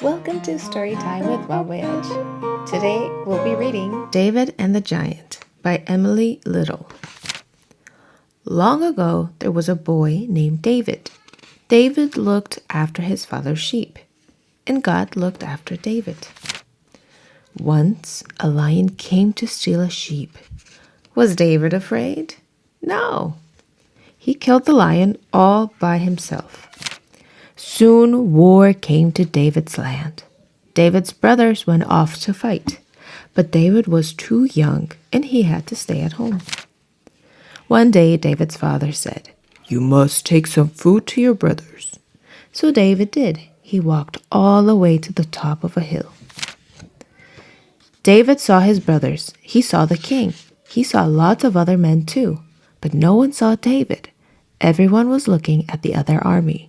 Welcome to Storytime with Voyage. Today we'll be reading David and the Giant by Emily Little. Long ago there was a boy named David. David looked after his father's sheep, and God looked after David. Once a lion came to steal a sheep. Was David afraid? No. He killed the lion all by himself. Soon war came to David's land. David's brothers went off to fight, but David was too young and he had to stay at home. One day David's father said, "You must take some food to your brothers." So David did. He walked all the way to the top of a hill. David saw his brothers. He saw the king. He saw lots of other men too, but no one saw David. Everyone was looking at the other army.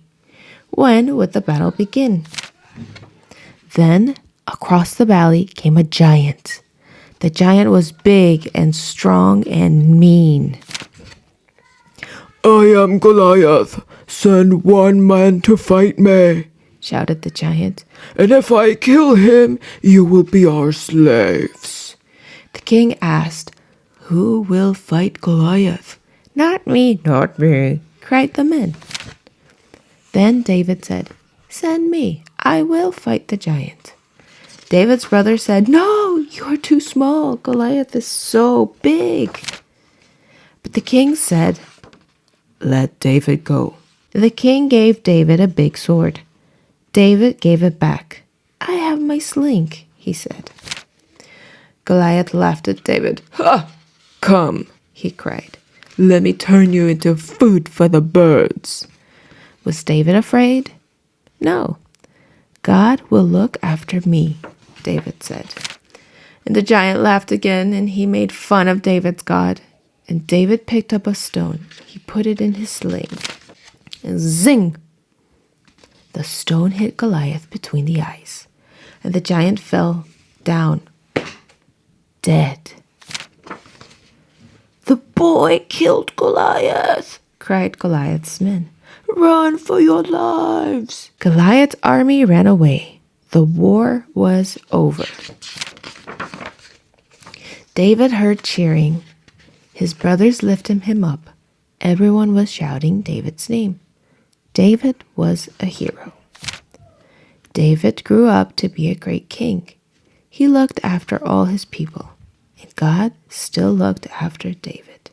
When would the battle begin? Then, across the valley came a giant. The giant was big and strong and mean. "I am Goliath. Send one man to fight me," shouted the giant. "and if I kill him, you will be our slaves." The king asked, "Who will fight Goliath?" "Not me, not me," cried the men. Then David said, "Send me. I will fight the giant." David's brother said, "No, you're too small. Goliath is so big." But the king said, "Let David go." The king gave David a big sword. David gave it back. "I have my sling," he said. Goliath laughed at David. "Ha! Come," he cried. "let me turn you into food for the birds." Was David afraid? No. "God will look after me," David said. And the giant laughed again, and he made fun of David's God. And David picked up a stone. He put it in his sling. And zing! The stone hit Goliath between the eyes, and the giant fell down, dead. "The boy killed Goliath!" cried Goliath's men. "Run for your lives!" Goliath's army ran away. The war was over. David heard cheering. His brothers lifted him up. Everyone was shouting David's name. David was a hero. David grew up to be a great king. He looked after all his people, and God still looked after David.